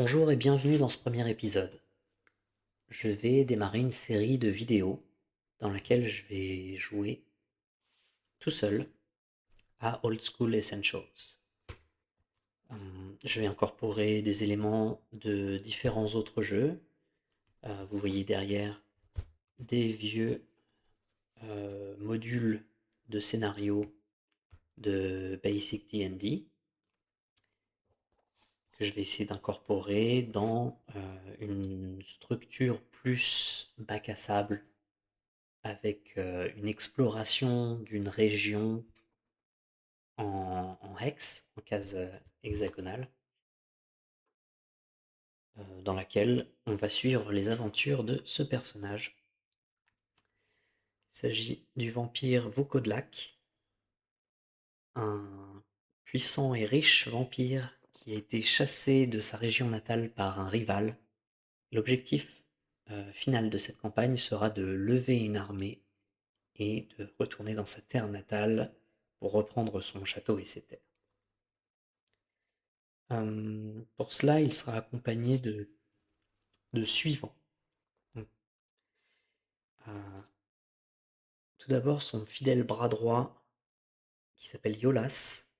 Bonjour et bienvenue dans ce premier épisode. Je vais démarrer une série de vidéos dans laquelle je vais jouer tout seul à Old School Essentials. Je vais incorporer des éléments de différents autres jeux. Vous voyez derrière des vieux modules de scénario de Basic D&D que je vais essayer d'incorporer dans une structure plus bac à sable avec une exploration d'une région en hex, en case hexagonale, dans laquelle on va suivre les aventures de ce personnage. Il s'agit du vampire Vukodlak, un puissant et riche vampire qui a été chassé de sa région natale par un rival. L'objectif final de cette campagne sera de lever une armée et de retourner dans sa terre natale pour reprendre son château et ses terres. Pour cela, il sera accompagné de suivants. Donc, tout d'abord, son fidèle bras droit, qui s'appelle Yolas.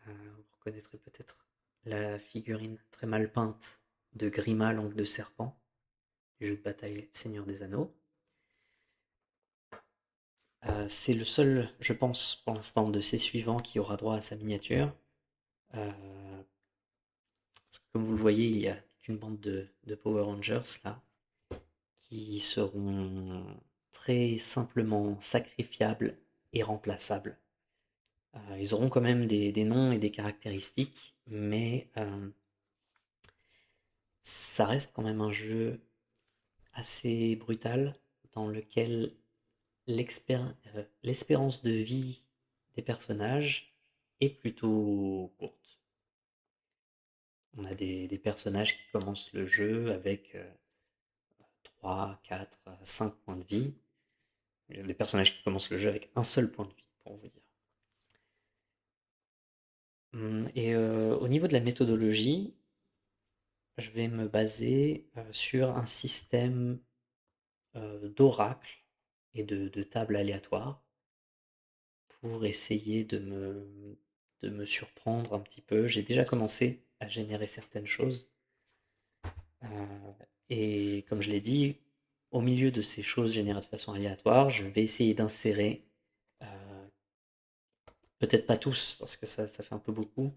Vous reconnaîtrez peut-être la figurine très mal peinte de Grima, langue de serpent, du jeu de bataille Seigneur des Anneaux. C'est le seul, je pense, pour l'instant, de ses suivants qui aura droit à sa miniature. Parce que comme vous le voyez, il y a toute une bande de Power Rangers là, qui seront très simplement sacrifiables et remplaçables. Ils auront quand même des noms et des caractéristiques, mais ça reste quand même un jeu assez brutal dans lequel l'espérance de vie des personnages est plutôt courte. On a des personnages qui commencent le jeu avec 3, 4, 5 points de vie. Il y a des personnages qui commencent le jeu avec un seul point de vie, pour vous dire. Et au niveau de la méthodologie, je vais me baser sur un système d'oracles et de tables aléatoires pour essayer de me surprendre un petit peu. J'ai déjà commencé à générer certaines choses. Et comme je l'ai dit, au milieu de ces choses générées de façon aléatoire, je vais essayer d'insérer, peut-être pas tous, parce que ça fait un peu beaucoup,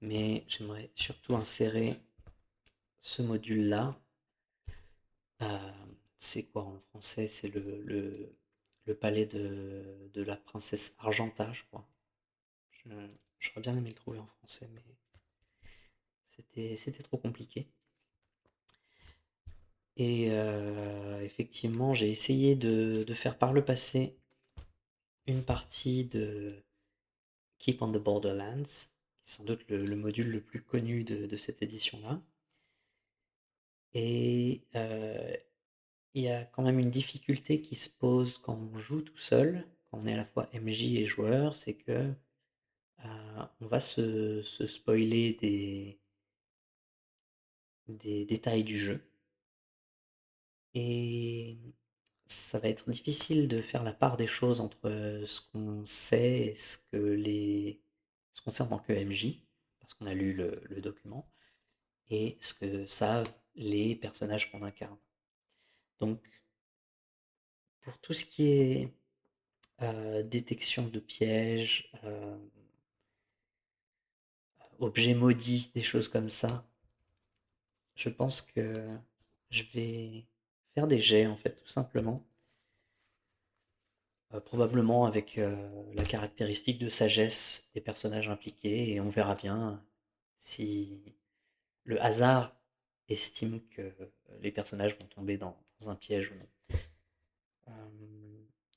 mais j'aimerais surtout insérer ce module-là. C'est quoi en français? C'est le palais de la princesse Argenta, je crois. Je- J'aurais bien aimé le trouver en français, mais c'était trop compliqué. Et effectivement, j'ai essayé de faire par le passé une partie de Keep on the Borderlands, qui est sans doute le module le plus connu de cette édition-là. Et il y a quand même une difficulté qui se pose quand on joue tout seul, quand on est à la fois MJ et joueur, c'est que on va se spoiler des détails du jeu. Et ça va être difficile de faire la part des choses entre ce qu'on sait et ce qu'on sait en tant que MJ, parce qu'on a lu le document, et ce que savent les personnages qu'on incarne. Donc, pour tout ce qui est détection de pièges, objets maudits, des choses comme ça, je pense que je vais faire des jets en fait, tout simplement. Probablement avec la caractéristique de sagesse des personnages impliqués, et on verra bien si le hasard estime que les personnages vont tomber dans un piège ou non.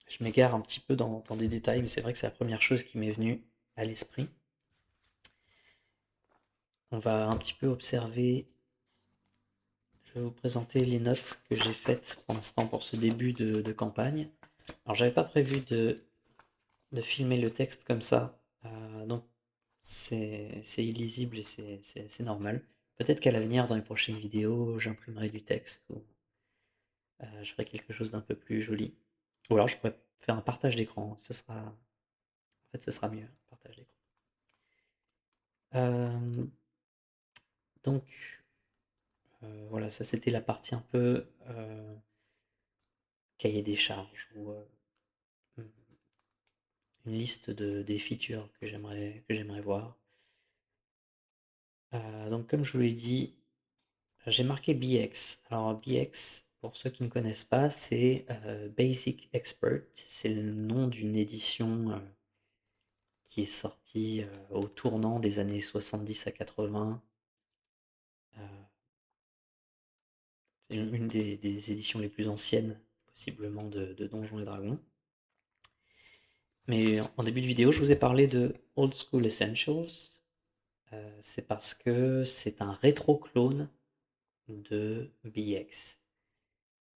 Je m'égare un petit peu dans des détails, mais c'est vrai que c'est la première chose qui m'est venue à l'esprit. On va un petit peu observer. Je vais vous présenter les notes que j'ai faites pour l'instant pour ce début de campagne. Alors j'avais pas prévu de filmer le texte comme ça, donc c'est illisible et c'est normal. Peut-être qu'à l'avenir, dans les prochaines vidéos, j'imprimerai du texte ou je ferai quelque chose d'un peu plus joli. Ou alors je pourrais faire un partage d'écran. Ce sera mieux, un partage d'écran. Euh, donc voilà, ça c'était la partie un peu cahier des charges ou une liste des features que j'aimerais voir. Donc comme je vous l'ai dit, j'ai marqué BX. Alors BX, pour ceux qui ne connaissent pas, c'est Basic Expert. C'est le nom d'une édition qui est sortie au tournant des années 70 à 80. Euh, c'est une des éditions les plus anciennes, possiblement, de Donjons et Dragons. Mais en début de vidéo, je vous ai parlé de Old School Essentials. C'est parce que c'est un rétro-clone de BX.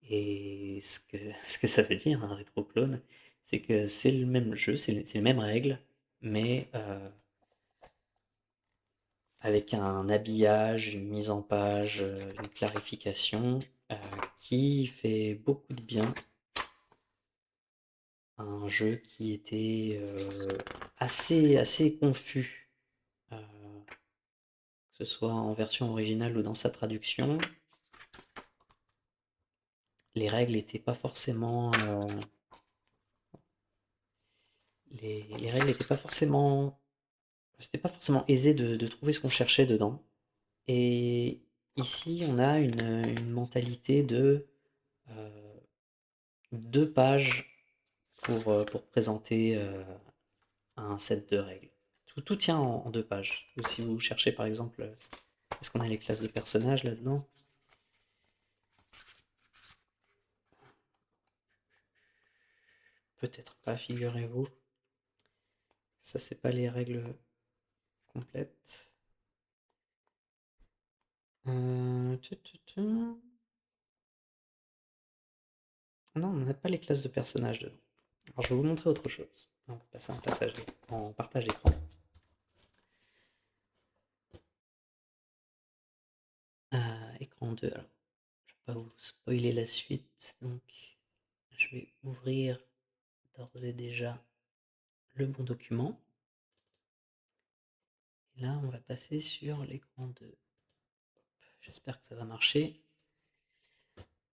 Et ce que ça veut dire, un rétro-clone, c'est que c'est le même jeu, c'est les mêmes règles, mais avec un habillage, une mise en page, une clarification euh, qui fait beaucoup de bien à un jeu qui était assez confus, que ce soit en version originale ou dans sa traduction. Les règles n'étaient pas forcément les règles n'étaient pas forcément c'était pas forcément aisé de trouver ce qu'on cherchait dedans. Et ici, on a une mentalité de 2 pages pour présenter un set de règles. Tout tient en 2 pages. Ou si vous cherchez par exemple, est-ce qu'on a les classes de personnages là-dedans? Peut-être pas, figurez-vous. Ça, c'est pas les règles complètes. Euh, tu, tu, tu. Non, on n'a pas les classes de personnages dedans. Alors, je vais vous montrer autre chose. On va passer en partage d'écran. Écran 2. Alors, je vais pas vous spoiler la suite, donc je vais ouvrir d'ores et déjà le bon document. Et là, on va passer sur l'écran 2. J'espère que ça va marcher.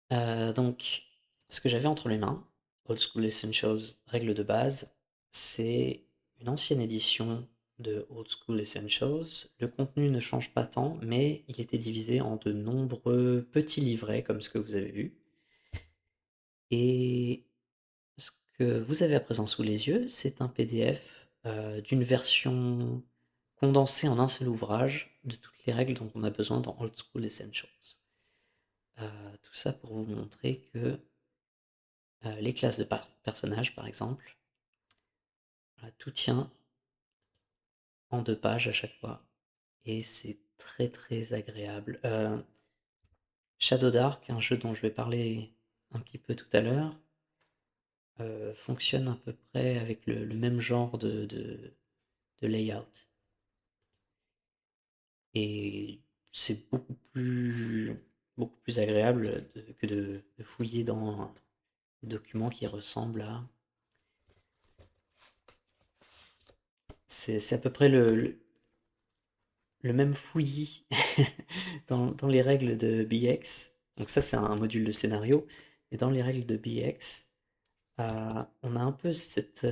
Donc, ce que j'avais entre les mains, Old School Essentials, règles de base, c'est une ancienne édition de Old School Essentials. Le contenu ne change pas tant, mais il était divisé en de nombreux petits livrets, comme ce que vous avez vu. Et ce que vous avez à présent sous les yeux, c'est un PDF d'une version condensée en un seul ouvrage de toutes les règles dont on a besoin dans Old School Essentials. Tout ça pour vous montrer que les classes de personnages, par exemple, tout tient en 2 pages à chaque fois. Et c'est très très agréable. Shadow Dark, un jeu dont je vais parler un petit peu tout à l'heure, fonctionne à peu près avec le même genre de layout. Et c'est beaucoup plus agréable que de fouiller dans des documents qui ressemblent à... C'est à peu près le même fouillis dans les règles de BX. Donc ça, c'est un module de scénario. Et dans les règles de BX, on a un peu cette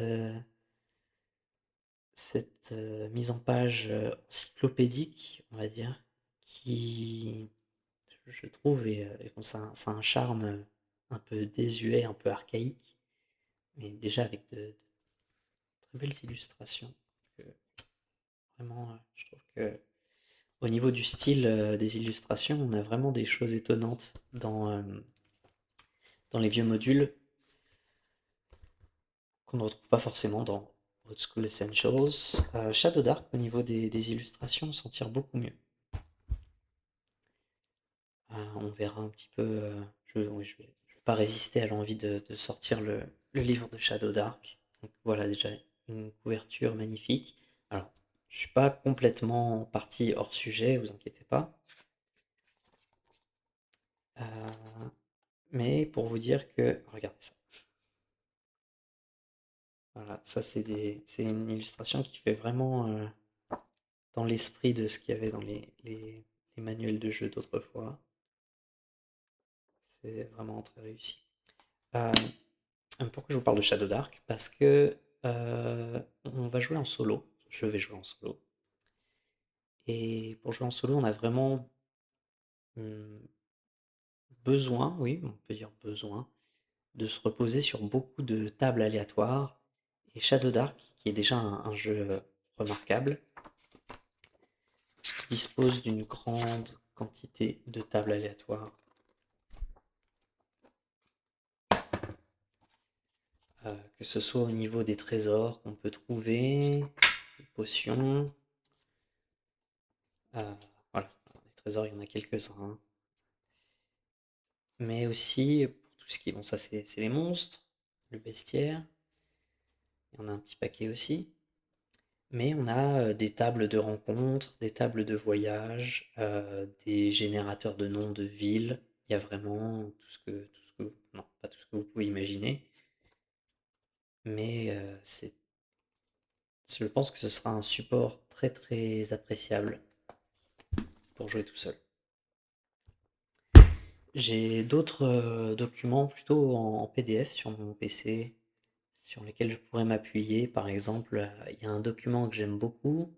mise en page encyclopédique, on va dire, qui, je trouve, bon, ça a un charme un peu désuet, un peu archaïque, mais déjà avec de très belles illustrations. Que, vraiment, je trouve que au niveau du style des illustrations, on a vraiment des choses étonnantes dans les vieux modules qu'on ne retrouve pas forcément dans Old School Essentials. Shadow Dark, au niveau des illustrations, s'en tire beaucoup mieux. On verra un petit peu. Je vais pas résister à l'envie de sortir le livre de Shadow Dark. Donc voilà déjà une couverture magnifique. Alors, Je suis pas complètement parti hors sujet, vous inquiétez pas. Euh, mais pour vous dire que, regardez ça. Voilà, ça c'est une illustration qui fait vraiment dans l'esprit de ce qu'il y avait dans les manuels de jeu d'autrefois. C'est vraiment très réussi. Euh, Pourquoi je vous parle de Shadow Dark? Parce que on va jouer en solo. Je vais jouer en solo. Et pour jouer en solo, on a vraiment hum, besoin, oui, on peut dire besoin, de se reposer sur beaucoup de tables aléatoires. Et Shadow Dark, qui est déjà un jeu remarquable, dispose d'une grande quantité de tables aléatoires. Que ce soit au niveau des trésors qu'on peut trouver, des potions. euh, voilà, les trésors, il y en a quelques-uns, hein. Mais aussi pour tout ce qui est. Bon, ça, c'est les monstres, le bestiaire. Il y en a un petit paquet aussi. Mais on a des tables de rencontres, des tables de voyage, des générateurs de noms de villes. Il y a vraiment non, pas tout ce que vous pouvez imaginer. Mais je pense que ce sera un support très très appréciable pour jouer tout seul. J'ai d'autres documents plutôt en PDF sur mon PC sur lesquels je pourrais m'appuyer. Par exemple, il y a un document que j'aime beaucoup,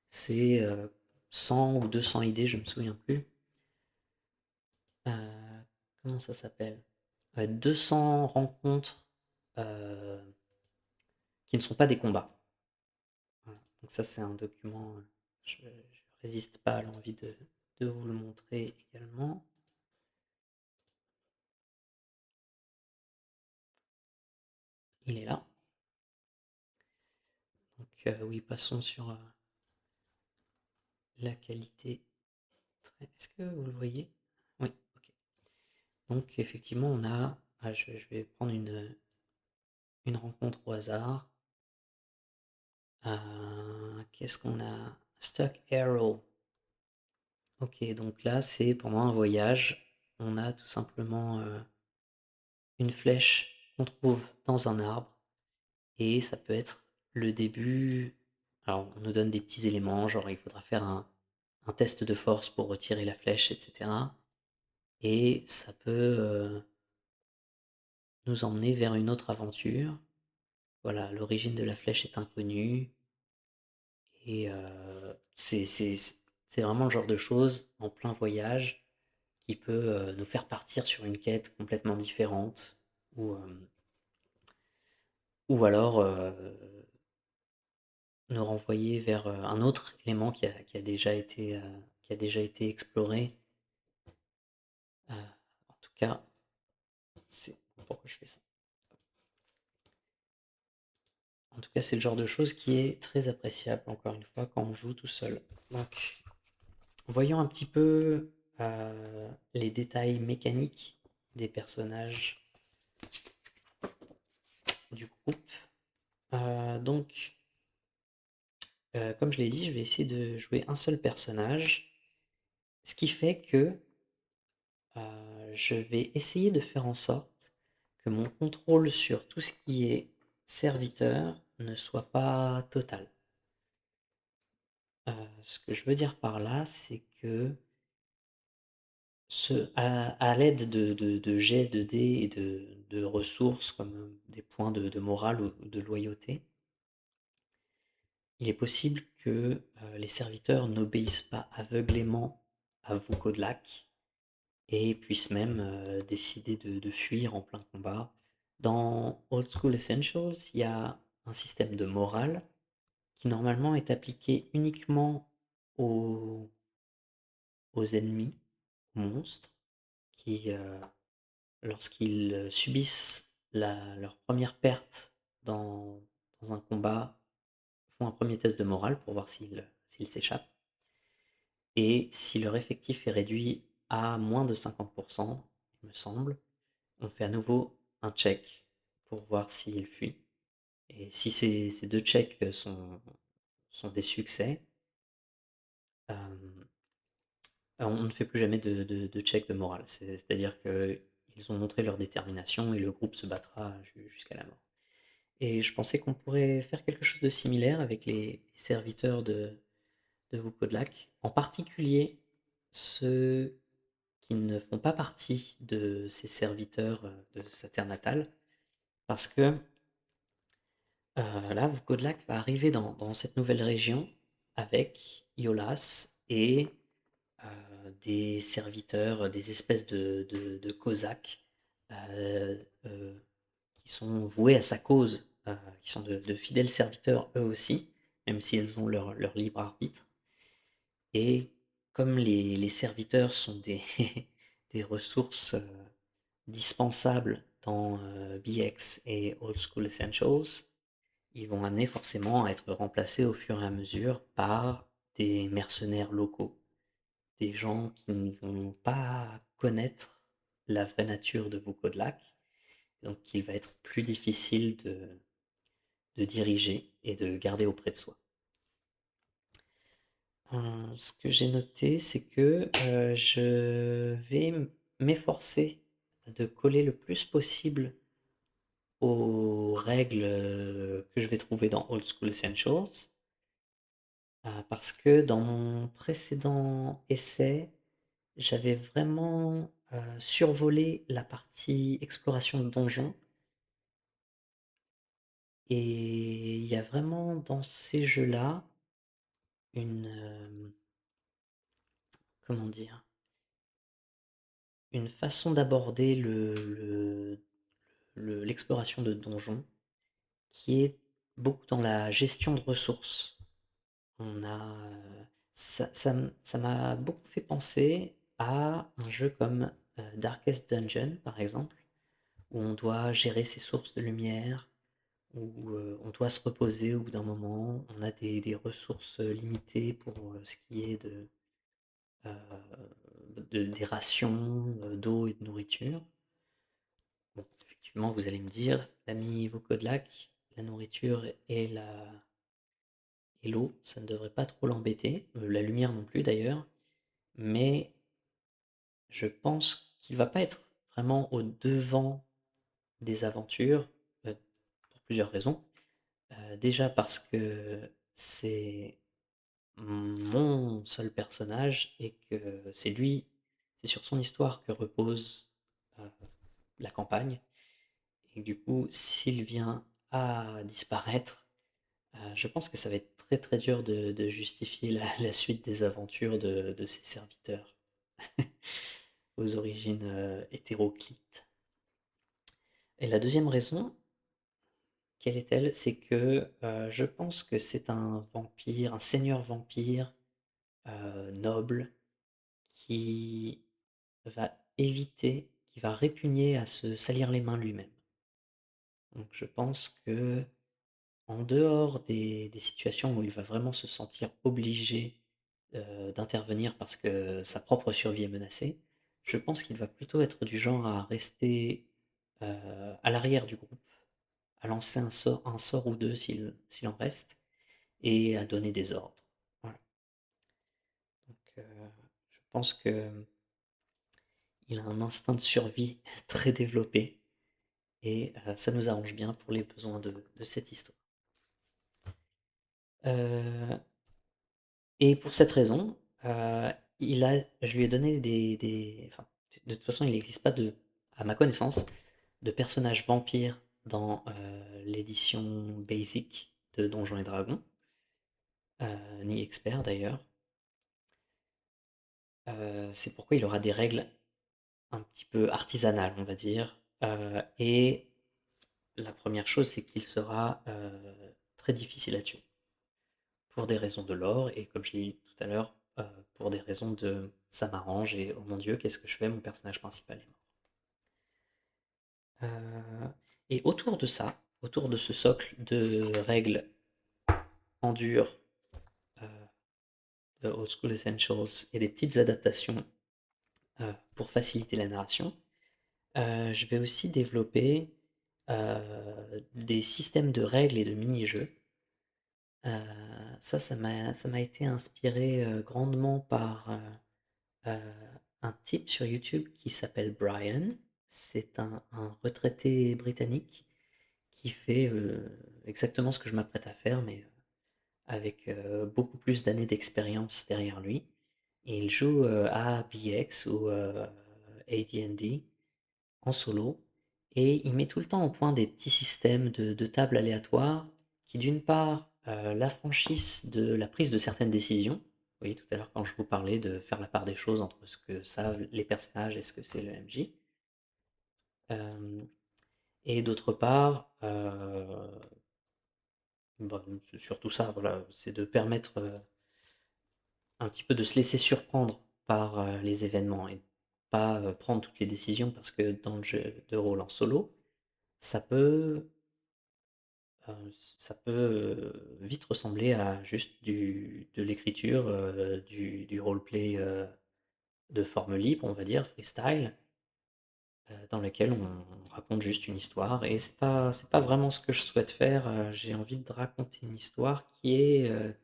c'est 100 ou 200 idées, je me souviens plus. Euh, Comment ça s'appelle? 200 rencontres euh, qui ne sont pas des combats. Voilà. Donc ça c'est un document, je résiste pas à l'envie de vous le montrer également. Il est là. Donc oui, passons sur la qualité. Est-ce que vous le voyez? Oui, ok. Donc effectivement on a, je vais prendre une rencontre au hasard. Qu'est-ce qu'on a? Stuck Arrow. Ok, donc là c'est pendant un voyage, on a tout simplement une flèche qu'on trouve dans un arbre et ça peut être le début. Alors on nous donne des petits éléments, genre il faudra faire un test de force pour retirer la flèche, etc. Et ça peut nous emmener vers une autre aventure. Voilà, l'origine de la flèche est inconnue et c'est vraiment le genre de choses en plein voyage qui peut nous faire partir sur une quête complètement différente ou alors nous renvoyer vers un autre élément qui a déjà été exploré. En tout cas, c'est pourquoi je fais ça. En tout cas, c'est le genre de chose qui est très appréciable, encore une fois, quand on joue tout seul. Donc, voyons un petit peu les détails mécaniques des personnages du groupe. Donc, comme je l'ai dit, je vais essayer de jouer un seul personnage, ce qui fait que je vais essayer de faire en sorte que mon contrôle sur tout ce qui est serviteur ne soit pas total. Ce que je veux dire par là, c'est que à l'aide de jets de dés et de ressources comme des points de morale ou de loyauté, il est possible que les serviteurs n'obéissent pas aveuglément à Vukodlak et puissent même décider de fuir en plein combat. Dans Old School Essentials, il y a un système de morale qui normalement est appliqué uniquement aux, aux ennemis, aux monstres, qui, lorsqu'ils subissent leur première perte dans, dans un combat, font un premier test de morale pour voir s'ils s'échappent. Et si leur effectif est réduit à moins de 50%, il me semble, on fait à nouveau un check pour voir s'ils fuient. Et si ces deux checks sont des succès, euh, on ne fait plus jamais de check de morale. C'est-à-dire qu'ils ont montré leur détermination et le groupe se battra jusqu'à la mort. Et je pensais qu'on pourrait faire quelque chose de similaire avec les serviteurs de Vukodlak, en particulier ceux qui ne font pas partie de ces serviteurs de sa terre natale, parce que là, Vukodlak va arriver dans cette nouvelle région avec Iolas et des serviteurs, des espèces de Cosaques euh, euh, qui sont voués à sa cause, qui sont de fidèles serviteurs eux aussi, même s'ils ont leur libre arbitre. Et comme les serviteurs sont des ressources dispensables dans BX et Old School Essentials, ils vont amener forcément à être remplacés au fur et à mesure par des mercenaires locaux, des gens qui ne vont pas connaître la vraie nature de Vukodlak, donc il va être plus difficile de diriger et de garder auprès de soi. Ce que j'ai noté, c'est que je vais m'efforcer de coller le plus possible aux règles que je vais trouver dans Old School Essentials, parce que dans mon précédent essai, j'avais vraiment survolé la partie exploration de donjons, et il y a vraiment dans ces jeux-là une, comment dire, une façon d'aborder l'exploration de donjons qui est beaucoup dans la gestion de ressources. On a, ça m'a beaucoup fait penser à un jeu comme Darkest Dungeon, par exemple, où on doit gérer ses sources de lumière, où on doit se reposer au bout d'un moment, on a des ressources limitées pour ce qui est euh, des rations d'eau et de nourriture. Bon, effectivement, vous allez me dire, l'ami Vocodlac, la nourriture et l'eau, ça ne devrait pas trop l'embêter, la lumière non plus d'ailleurs, mais je pense qu'il va pas être vraiment au devant des aventures, pour plusieurs raisons. Déjà parce que c'est mon seul personnage et que c'est sur son histoire que repose euh, la campagne. Et du coup, s'il vient à disparaître, je pense que ça va être très très dur de justifier la suite des aventures de ses serviteurs aux origines hétéroclites. Et la deuxième raison, quelle est-elle? C'est que je pense que c'est un vampire, un seigneur vampire noble qui va éviter, qui va répugner à se salir les mains lui-même. Donc je pense que en dehors des situations où il va vraiment se sentir obligé d'intervenir parce que sa propre survie est menacée, je pense qu'il va plutôt être du genre à rester à l'arrière du groupe, à lancer un sort ou deux s'il en reste, et à donner des ordres. Voilà. Donc je pense que il a un instinct de survie très développé, et ça nous arrange bien pour les besoins de cette histoire. Euh, Et pour cette raison, je lui ai donné enfin, de toute façon, il n'existe pas à ma connaissance, de personnage vampire dans l'édition basic de Donjons et Dragons, ni expert d'ailleurs. C'est pourquoi il aura des règles un petit peu artisanales, on va dire. Et la première chose, c'est qu'il sera très difficile à tuer, pour des raisons de lore, et comme je l'ai dit tout à l'heure, pour des raisons de ça m'arrange et oh mon dieu, qu'est-ce que je fais, mon personnage principal est mort. Et autour de ça, autour de ce socle de règles en dur de Old School Essentials et des petites adaptations pour faciliter la narration, je vais aussi développer des systèmes de règles et de mini-jeux Ça m'a été inspiré, grandement par, un type sur YouTube qui s'appelle Brian. C'est un retraité britannique qui fait, exactement ce que je m'apprête à faire, mais, avec, beaucoup plus d'années d'expérience derrière lui. Et il joue, à BX ou, AD&D en solo, et il met tout le temps au point des petits systèmes de tables aléatoires qui, d'une part, l'affranchissent de la prise de certaines décisions. Vous voyez tout à l'heure quand je vous parlais de faire la part des choses entre ce que savent les personnages et ce que c'est le MJ. Et d'autre part, bah, c'est surtout ça, voilà, c'est de permettre, un petit peu de se laisser surprendre par, les événements et pas, prendre toutes les décisions, parce que dans le jeu de rôle en solo, ça peut ça peut, vite ressembler à juste du de l'écriture, du roleplay, de forme libre, on va dire, freestyle, dans lequel on raconte juste une histoire, et c'est pas vraiment ce que je souhaite faire. J'ai envie de raconter une histoire qui est,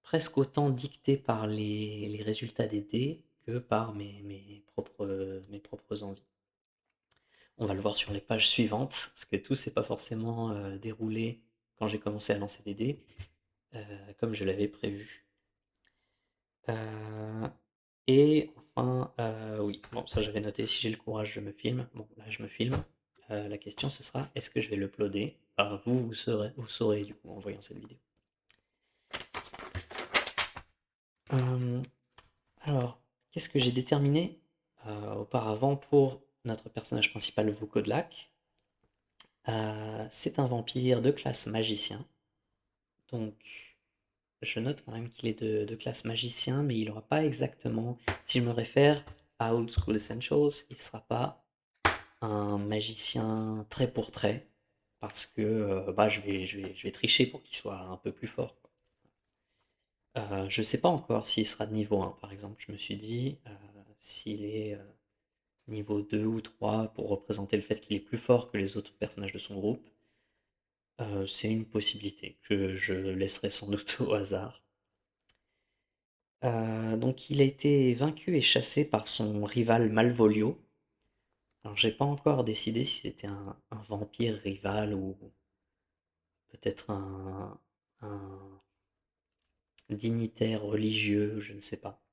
presque autant dictée par les résultats des dés que par mes propres envies. On va le voir sur les pages suivantes, parce que tout s'est pas forcément, déroulé quand j'ai commencé à lancer des dés, comme je l'avais prévu. Euh, et enfin, oui, bon, ça j'avais noté, si j'ai le courage, je me filme. Bon, là je me filme. La question ce sera, est-ce que je vais l'uploader? Enfin, vous saurez du coup en voyant cette vidéo. Euh, alors, qu'est-ce que j'ai déterminé auparavant pour notre personnage principal, Vukodlak? C'est un vampire de classe magicien. Donc, je note quand même qu'il est de classe magicien, mais il n'aura pas exactement. Si je me réfère à Old School Essentials, il ne sera pas un magicien trait pour trait, parce que bah, je vais tricher pour qu'il soit un peu plus fort, quoi. Je sais pas encore s'il sera de niveau 1, par exemple. Je me suis dit, s'il est niveau 2 ou 3 pour représenter le fait qu'il est plus fort que les autres personnages de son groupe, c'est une possibilité que je laisserai sans doute au hasard. Donc il a été vaincu et chassé par son rival Malvolio. Alors j'ai pas encore décidé si c'était un vampire rival ou peut-être un dignitaire religieux, je ne sais pas.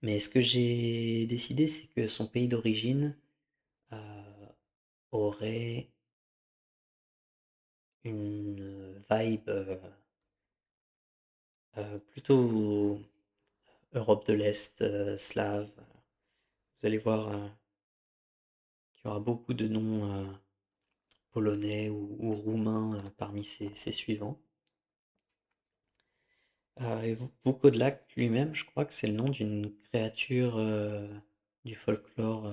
Mais ce que j'ai décidé, c'est que son pays d'origine aurait une vibe plutôt Europe de l'Est, slave. Vous allez voir qu'il y aura beaucoup de noms polonais ou roumains parmi ses suivants. Et Vukodlak lui-même, je crois que c'est le nom d'une créature du folklore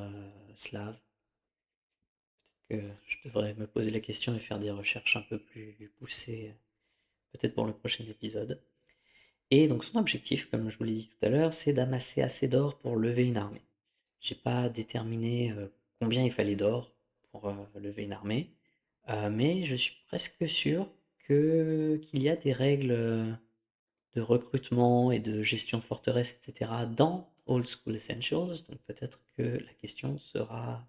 slave. Que je devrais me poser la question et faire des recherches un peu plus poussées, peut-être pour le prochain épisode. Et donc son objectif, comme je vous l'ai dit tout à l'heure, c'est d'amasser assez d'or pour lever une armée. J'ai pas déterminé combien il fallait d'or pour lever une armée, mais je suis presque sûr qu'il y a des règles de recrutement et de gestion de forteresse, etc., dans Old School Essentials, donc peut-être que la question sera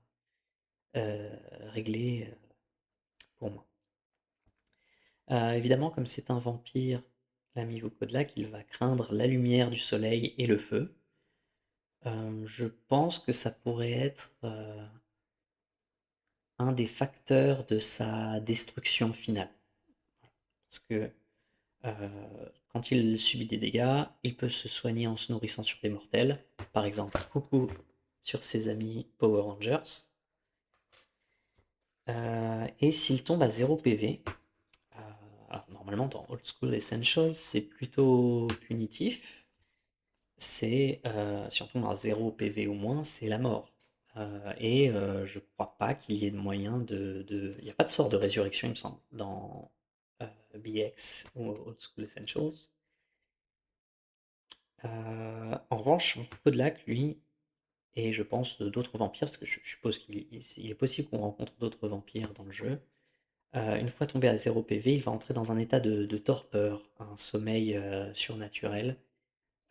réglée pour moi. Évidemment, comme c'est un vampire, l'ami Vukodlak, il va craindre la lumière du soleil et le feu. Je pense que ça pourrait être un des facteurs de sa destruction finale. Parce que quand il subit des dégâts, il peut se soigner en se nourrissant sur des mortels. Par exemple, coucou sur ses amis Power Rangers. Et s'il tombe à 0 PV, alors normalement dans Old School Essentials c'est plutôt punitif. C'est si on tombe à 0 PV ou moins, c'est la mort. Et je crois pas qu'il y ait de moyen Il n'y a pas de sort de résurrection, il me semble, dans BX ou Old School Essentials. En revanche, Podlac, lui, et je pense d'autres vampires, parce que je suppose qu'il est possible qu'on rencontre d'autres vampires dans le jeu, Une fois tombé à 0 PV, il va entrer dans un état de torpeur, un sommeil surnaturel,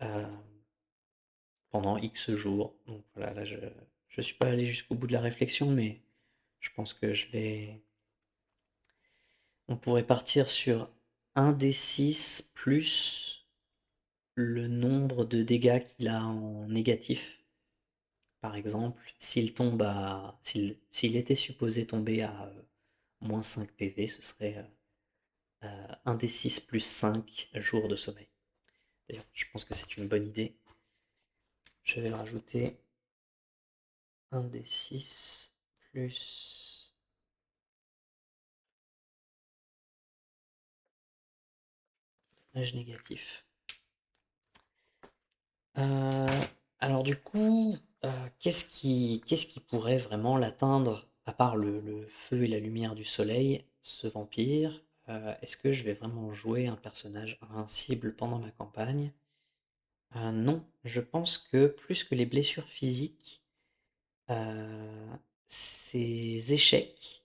euh, pendant X jours. Donc voilà, là je suis pas allé jusqu'au bout de la réflexion, mais je pense que je vais. On pourrait partir sur un des 6 plus le nombre de dégâts qu'il a en négatif. Par exemple, s'il était supposé tomber à moins 5 PV, ce serait 1 des 6 plus 5 jours de sommeil. D'ailleurs, je pense que c'est une bonne idée. Je vais rajouter 1 des 6 plus dommage négatif. Euh, alors du coup, qu'est-ce qui pourrait vraiment l'atteindre, à part le feu et la lumière du soleil, ce vampire? Est-ce que je vais vraiment jouer un personnage invincible pendant ma campagne? Non, je pense que plus que les blessures physiques, ses échecs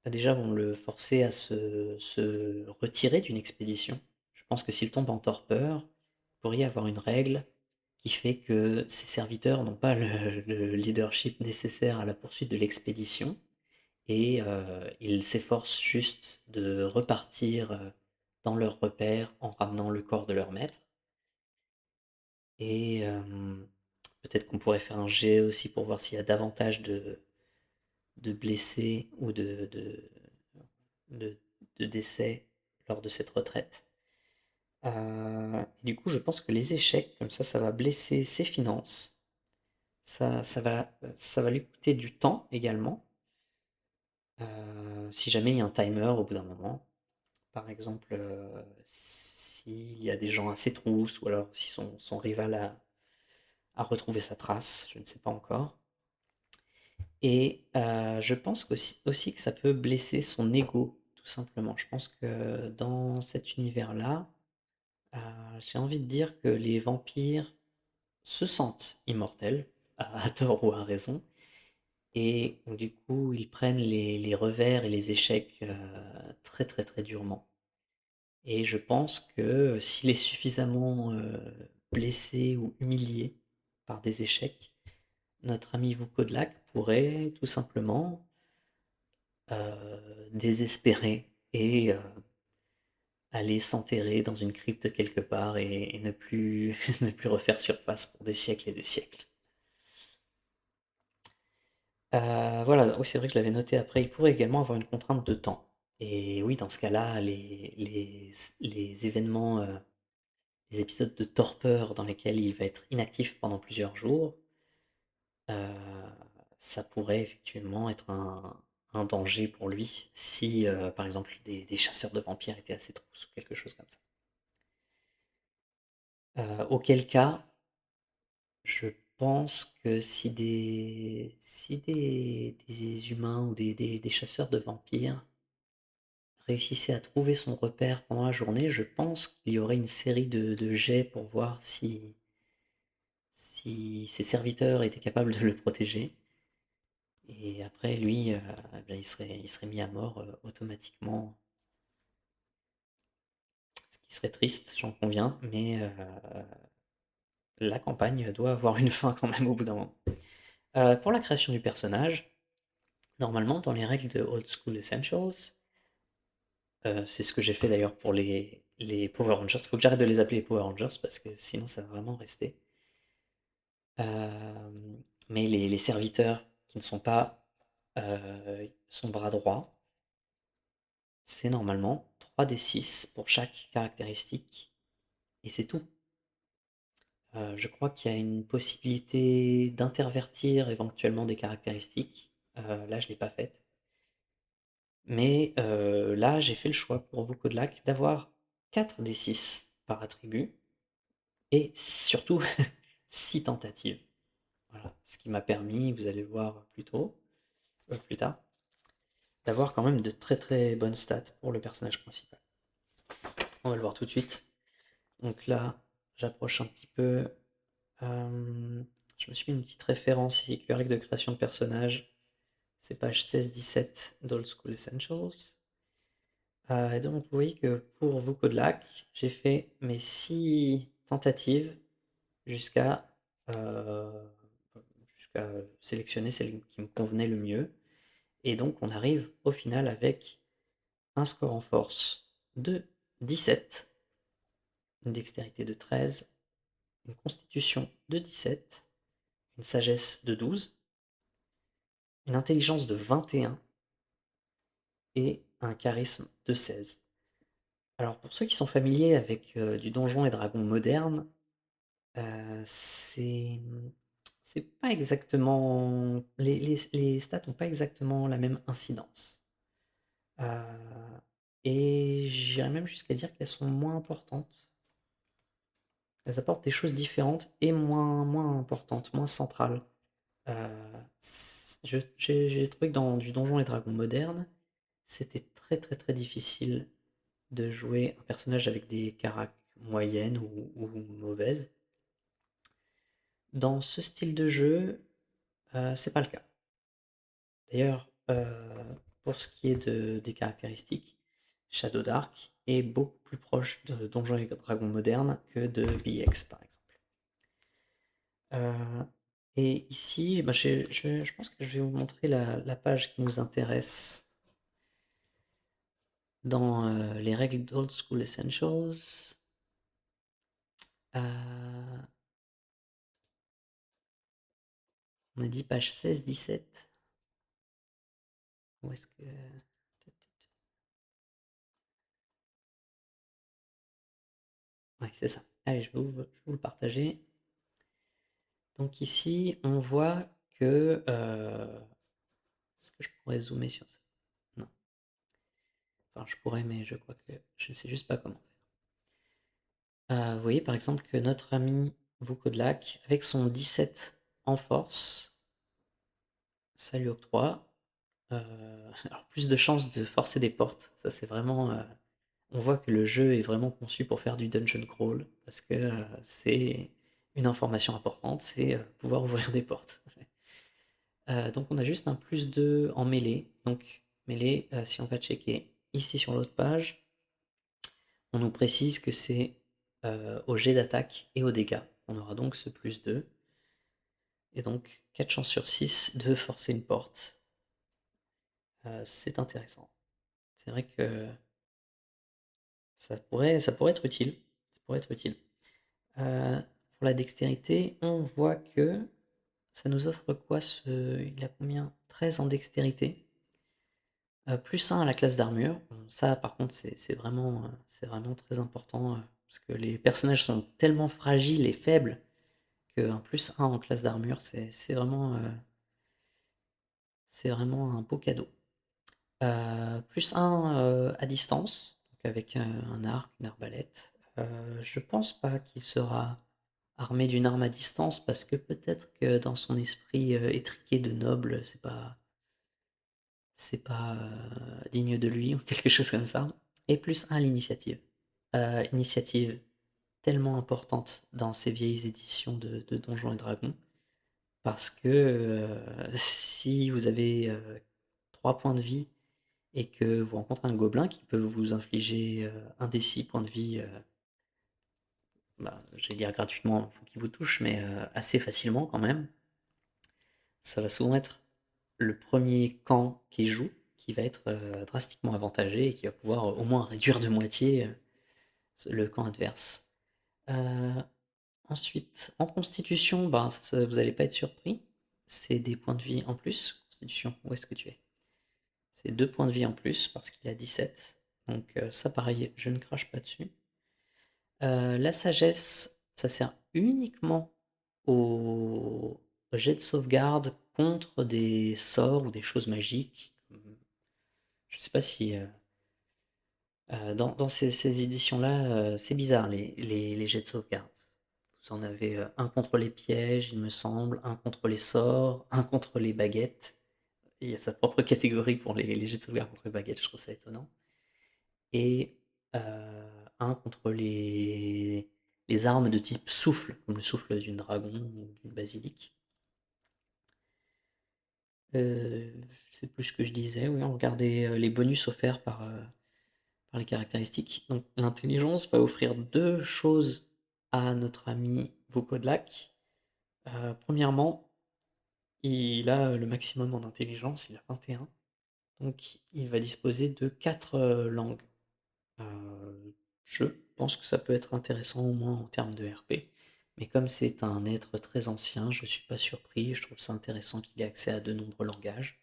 déjà vont le forcer à se retirer d'une expédition. Je pense que s'il tombe en torpeur, il pourrait y avoir une règle qui fait que ses serviteurs n'ont pas le leadership nécessaire à la poursuite de l'expédition et ils s'efforcent juste de repartir dans leur repère en ramenant le corps de leur maître. Et peut-être qu'on pourrait faire un jet aussi pour voir s'il y a davantage de blessés ou de, de décès lors de cette retraite. Du coup, je pense que les échecs, comme ça va blesser ses finances. Ça va lui coûter du temps également. Si jamais il y a un timer au bout d'un moment. Par exemple, s'il y a des gens à ses trousses, ou alors si son rival a retrouvé sa trace, je ne sais pas encore. Et je pense aussi que ça peut blesser son ego, tout simplement. Je pense que dans cet univers-là, j'ai envie de dire que les vampires se sentent immortels, à tort ou à raison, et du coup, ils prennent les revers et les échecs très très très durement. Et je pense que s'il est suffisamment blessé ou humilié par des échecs, notre ami Vukodlak pourrait tout simplement désespérer et aller s'enterrer dans une crypte quelque part et ne plus, ne plus refaire surface pour des siècles et des siècles. Voilà, oui, c'est vrai que je l'avais noté après. Il pourrait également avoir une contrainte de temps. Et oui, dans ce cas-là, les événements, les épisodes de torpeur dans lesquels il va être inactif pendant plusieurs jours, euh, ça pourrait effectivement être un danger pour lui si, par exemple, des chasseurs de vampires étaient à ses trousses ou quelque chose comme ça. Auquel cas, je pense que si des humains ou des chasseurs de vampires réussissaient à trouver son repère pendant la journée, je pense qu'il y aurait une série de jets pour voir si ses serviteurs étaient capables de le protéger. Et après, lui, eh bien, il serait mis à mort automatiquement, ce qui serait triste, j'en conviens, mais la campagne doit avoir une fin quand même au bout d'un moment. Pour la création du personnage, normalement, dans les règles de Old School Essentials, c'est ce que j'ai fait d'ailleurs pour les Power Rangers. Il faut que j'arrête de les appeler les Power Rangers parce que sinon ça va vraiment rester. Mais les serviteurs qui ne sont pas son bras droit, c'est normalement 3d6 pour chaque caractéristique et c'est tout. Je crois qu'il y a une possibilité d'intervertir éventuellement des caractéristiques. Là, je ne l'ai pas faite. Mais là, j'ai fait le choix pour vous, Codelak, d'avoir 4 des 6 par attribut et surtout 6 tentatives. Voilà, ce qui m'a permis, vous allez le voir plus tard, d'avoir quand même de très très bonnes stats pour le personnage principal. On va le voir tout de suite. Donc là, j'approche un petit peu. Je me suis mis une petite référence ici, avec le règle de création de personnage. C'est page 16-17 d'Old School Essentials. Et donc vous voyez que pour Vukodlak, j'ai fait mes 6 tentatives jusqu'à, heu, jusqu'à sélectionner celle qui me convenait le mieux et donc on arrive au final avec un score en force de 17, une dextérité de 13, une constitution de 17, une sagesse de 12, une intelligence de 21 et un charisme de 16. Alors pour ceux qui sont familiers avec, du Donjons& et Dragons moderne, c'est pas exactement les stats ont pas exactement la même incidence. Heu et j'irais même jusqu'à dire qu'elles sont moins importantes. Elles apportent des choses différentes et moins importantes, moins centrales. Heu, j'ai trouvé que dans du Donjons& et Dragons moderne, c'était très, très, très difficile de jouer un personnage avec des caracs moyennes ou mauvaises. Dans ce style de jeu, c'est pas le cas. D'ailleurs, pour ce qui est des caractéristiques, Shadow Dark est beaucoup plus proche de Donjons et Dragons moderne que de BX par exemple. Et ici, bah, je pense que je vais vous montrer la page qui nous intéresse dans les règles d'Old School Essentials. Euh, on a dit page 16-17. Où est-ce que... Ouais, c'est ça. Allez, je vais vous le partager. Donc ici, on voit que... est-ce que je pourrais zoomer sur ça? Non. Enfin, je pourrais, mais je crois que je ne sais juste pas comment faire. Vous voyez par exemple que notre ami Vukodlak, avec son 17 en force, ça lui octroie alors plus de chances de forcer des portes. Ça, c'est vraiment. On voit que le jeu est vraiment conçu pour faire du dungeon crawl, parce que c'est une information importante, c'est pouvoir ouvrir des portes. Donc on a juste un plus 2 en mêlée. Donc mêlée, si on va checker ici sur l'autre page, on nous précise que c'est au jet d'attaque et aux dégâts. On aura donc ce plus 2. Et donc 4 chances sur 6 de forcer une porte. C'est intéressant. C'est vrai que ça pourrait être utile. Ça pourrait être utile. Pour la dextérité, on voit que ça nous offre quoi il a combien? 13 en dextérité. Plus 1 à la classe d'armure. Bon, ça, par contre, c'est vraiment très important parce que les personnages sont tellement fragiles et faibles qu'un plus 1 en classe d'armure, c'est vraiment un beau cadeau. Plus 1 à distance, donc avec un arc, une arbalète. Je pense pas qu'il sera armé d'une arme à distance parce que peut-être que dans son esprit étriqué de noble, c'est pas digne de lui ou quelque chose comme ça. Et plus 1 à l'initiative. Initiative tellement importante dans ces vieilles éditions de Donjons et Dragons parce que si vous avez 3 points de vie et que vous rencontrez un gobelin qui peut vous infliger un des 6 points de vie, bah, j'allais dire gratuitement, il faut qu'il vous touche, mais assez facilement quand même. Ça va souvent être le premier camp qui joue qui va être drastiquement avantagé et qui va pouvoir au moins réduire de moitié le camp adverse. Euh, Ensuite, en constitution, ben, vous n'allez pas être surpris. C'est des points de vie en plus. Constitution, où est-ce que tu es? C'est 2 points de vie en plus parce qu'il a 17. Donc ça pareil, je ne crache pas dessus. La sagesse, ça sert uniquement au jet de sauvegarde contre des sorts ou des choses magiques. Je sais pas si dans ces éditions-là, c'est bizarre les jets de sauvegarde. Vous en avez un contre les pièges, il me semble, un contre les sorts, un contre les baguettes. Il y a sa propre catégorie pour les jets de sauvegarde contre les baguettes, je trouve ça étonnant. Et un contre les armes de type souffle, comme le souffle d'une dragon ou d'une basilique. C'est plus ce que je disais, oui, on regardait les bonus offerts par les caractéristiques. Donc l'intelligence va offrir deux choses à notre ami Vukodlak. Premièrement, il a le maximum en intelligence, il a 21. Donc il va disposer de 4 langues. Je pense que ça peut être intéressant au moins en termes de RP. Mais comme c'est un être très ancien, je suis pas surpris, je trouve ça intéressant qu'il ait accès à de nombreux langages.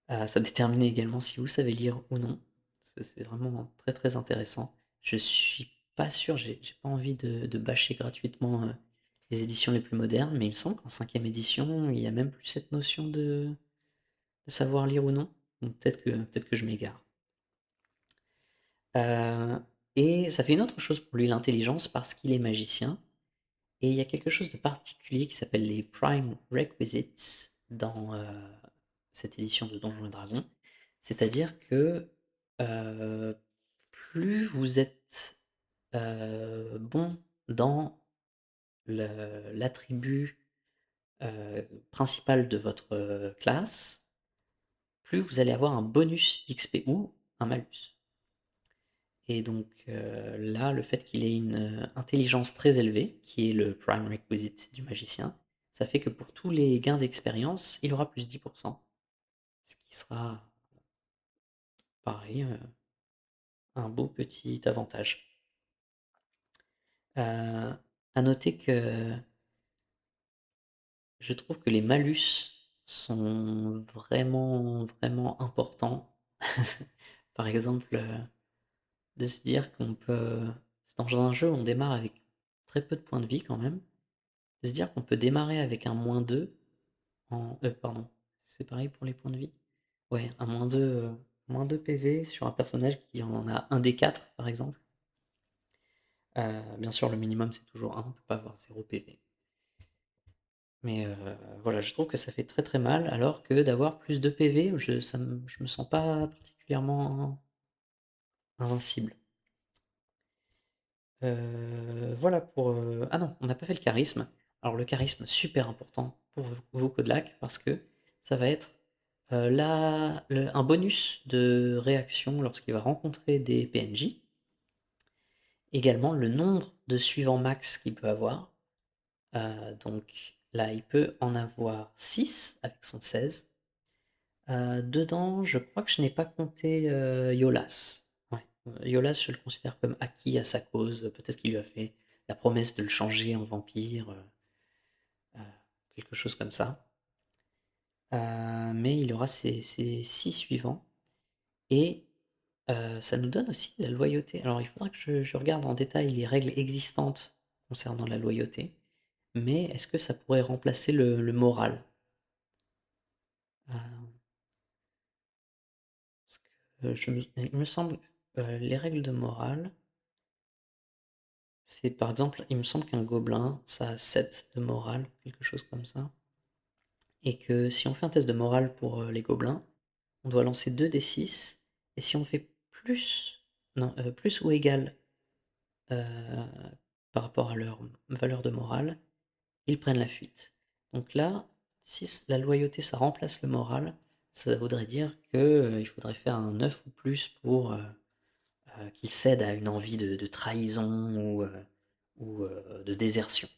Ça détermine également si vous savez lire ou non. C'est vraiment très très intéressant. Je suis pas sûr, j'ai pas envie de bâcher gratuitement les éditions les plus modernes, mais il me semble qu'en cinquième édition, il y a même plus cette notion de savoir lire ou non. Donc peut-être que je m'égare. Euh, et ça fait une autre chose pour lui, l'intelligence, parce qu'il est magicien. Et il y a quelque chose de particulier qui s'appelle les Prime Requisites dans cette édition de Donjons et Dragons. C'est-à-dire que euh, plus vous êtes bon dans l'attribut principal de votre classe, plus vous allez avoir un bonus d'XP ou un malus. Et donc là, le fait qu'il ait une intelligence très élevée, qui est le prime requisite du magicien, ça fait que pour tous les gains d'expérience, il aura plus 10%. Ce qui sera, pareil, un beau petit avantage. À noter que je trouve que les malus sont vraiment, vraiment importants. Par exemple, de se dire qu'on peut... Dans un jeu, on démarre avec très peu de points de vie quand même. De se dire qu'on peut démarrer avec un -2 en... pardon, c'est pareil pour les points de vie? Ouais, un -2 PV sur un personnage qui en a un des 4 par exemple. Bien sûr, le minimum c'est toujours 1, on peut pas avoir 0 PV. Mais voilà, je trouve que ça fait très très mal, alors que d'avoir plus de PV, je me sens pas particulièrement invincible. Voilà pour. Ah non, on n'a pas fait le charisme. Alors le charisme, super important pour vos Kodlak, parce que ça va être un bonus de réaction lorsqu'il va rencontrer des PNJ. Également le nombre de suivants max qu'il peut avoir. Donc là, il peut en avoir 6 avec son 16. Dedans, je crois que je n'ai pas compté Yolas. Ouais. Yolas, je le considère comme acquis à sa cause. Peut-être qu'il lui a fait la promesse de le changer en vampire, euh, quelque chose comme ça. Mais il aura ses 6 suivants. Et ça nous donne aussi la loyauté. Alors il faudra que je regarde en détail les règles existantes concernant la loyauté. Mais est-ce que ça pourrait remplacer le moral? Euh, il me semble, les règles de morale, c'est par exemple, il me semble qu'un gobelin, ça a 7 de morale, quelque chose comme ça. Et que si on fait un test de morale pour les gobelins, on doit lancer 2 d6. Et si on fait plus, non, plus ou égal euh, par rapport à leur valeur de morale, ils prennent la fuite. Donc là, si la loyauté ça remplace le moral, ça voudrait dire que il faudrait faire un 9 ou plus pour qu'il cède à une envie de trahison ou de désertion.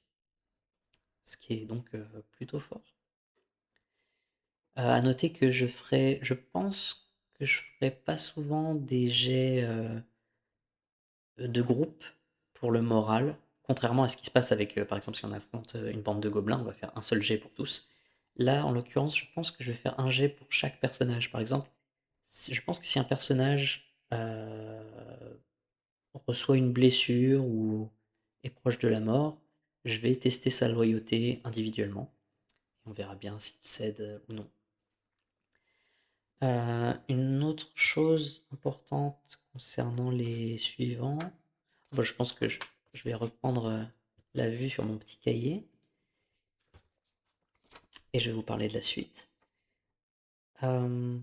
Ce qui est donc plutôt fort. À noter que je pense que je ferai pas souvent des jets de groupe pour le moral, contrairement à ce qui se passe avec, par exemple, si on affronte une bande de gobelins, on va faire un seul jet pour tous. Là, en l'occurrence, je pense que je vais faire un jet pour chaque personnage. Par exemple, je pense que si un personnage reçoit une blessure ou est proche de la mort, je vais tester sa loyauté individuellement. Et on verra bien s'il cède ou non. Une autre chose importante concernant les suivants, bon, je pense que je vais reprendre la vue sur mon petit cahier et je vais vous parler de la suite. Euh,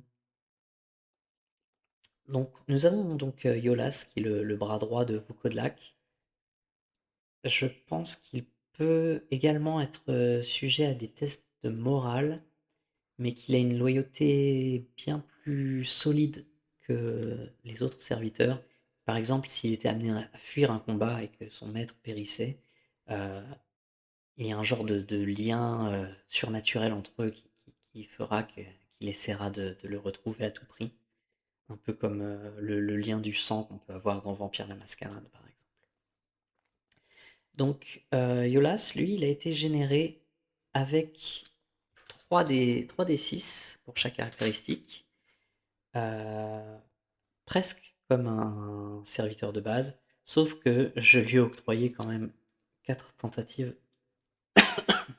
donc, nous avons donc Yolas qui est le bras droit de Vukodlak. Je pense qu'il peut également être sujet à des tests de morale, mais qu'il a une loyauté bien plus solide que les autres serviteurs. Par exemple, s'il était amené à fuir un combat et que son maître périssait, heu, il y a un genre de lien, surnaturel entre eux qui fera qu'il essaiera de le retrouver à tout prix. Un peu comme, le lien du sang qu'on peut avoir dans Vampire la Mascarade, par exemple. Donc, Yolas, lui, il a été généré avec 3d6 pour chaque caractéristique, euh, presque comme un serviteur de base, sauf que je lui ai octroyé quand même 4 tentatives,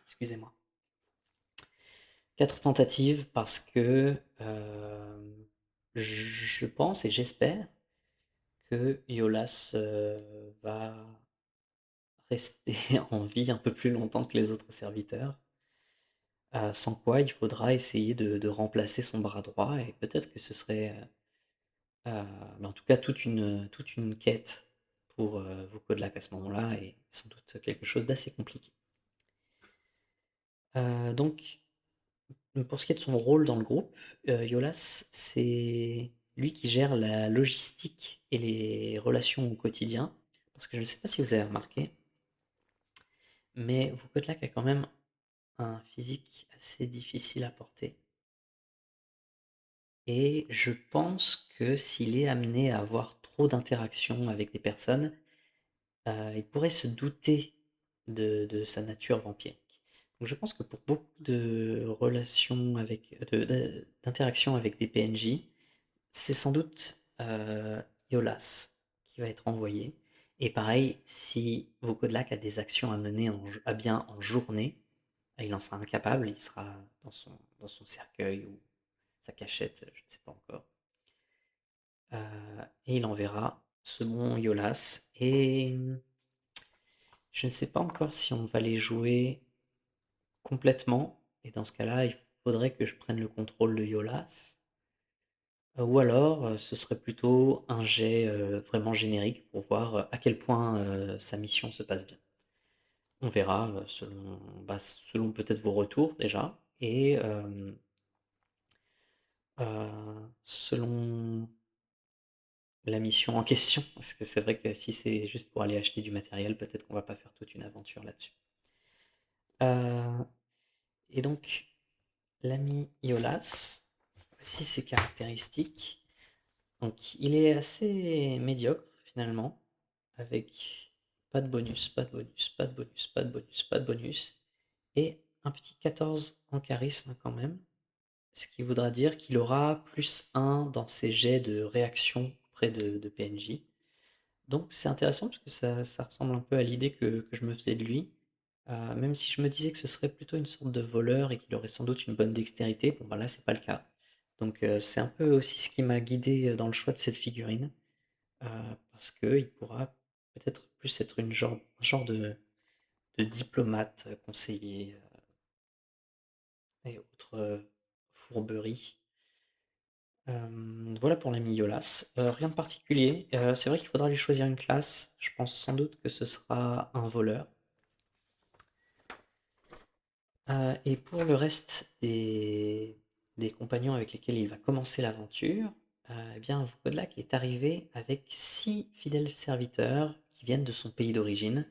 excusez-moi, 4 tentatives parce que je pense et j'espère que Yolas va rester en vie un peu plus longtemps que les autres serviteurs. Sans quoi il faudra essayer de remplacer son bras droit et peut-être que ce serait, mais en tout cas toute une quête pour, Vaucodelacq à ce moment-là et sans doute quelque chose d'assez compliqué. Donc pour ce qui est de son rôle dans le groupe, Yolas, c'est lui qui gère la logistique et les relations au quotidien. Parce que je ne sais pas si vous avez remarqué, mais Vaucodelacq a quand même un physique assez difficile à porter. Et je pense que s'il est amené à avoir trop d'interactions avec des personnes, il pourrait se douter de sa nature vampirique. Donc je pense que pour beaucoup de relations avec d'interactions avec des PNJ, c'est sans doute, Yolas qui va être envoyé. Et pareil, si Vaucodelacq a des actions à mener à bien en journée, il en sera incapable, il sera dans son cercueil ou sa cachette, je ne sais pas encore. Et il enverra ce bon Yolas. Et je ne sais pas encore si on va les jouer complètement. Et dans ce cas-là, il faudrait que je prenne le contrôle de Yolas. Ou alors, ce serait plutôt un jet vraiment générique pour voir à quel point sa mission se passe bien. On verra selon peut-être vos retours déjà. Et selon la mission en question, parce que c'est vrai que si c'est juste pour aller acheter du matériel, peut-être qu'on va pas faire toute une aventure là-dessus. Euh, et donc, l'ami Iolas, voici ses caractéristiques. Donc, il est assez médiocre finalement, avec pas de bonus, pas de bonus, pas de bonus, pas de bonus, pas de bonus, et un petit 14 en charisme quand même, ce qui voudra dire qu'il aura plus 1 dans ses jets de réaction auprès de PNJ. Donc c'est intéressant parce que ça ressemble un peu à l'idée que je me faisais de lui. Même si je me disais que ce serait plutôt une sorte de voleur et qu'il aurait sans doute une bonne dextérité, bon bah là c'est pas le cas. Donc c'est un peu aussi ce qui m'a guidé dans le choix de cette figurine. Parce qu'il pourra peut-être plus être un genre de diplomate, conseiller et autres fourberies. Voilà pour l'ami Yolas. Rien de particulier. C'est vrai qu'il faudra lui choisir une classe. Je pense sans doute que ce sera un voleur. Et pour le reste des compagnons avec lesquels il va commencer l'aventure, eh bien, Vodlak est arrivé avec 6 fidèles serviteurs qui viennent de son pays d'origine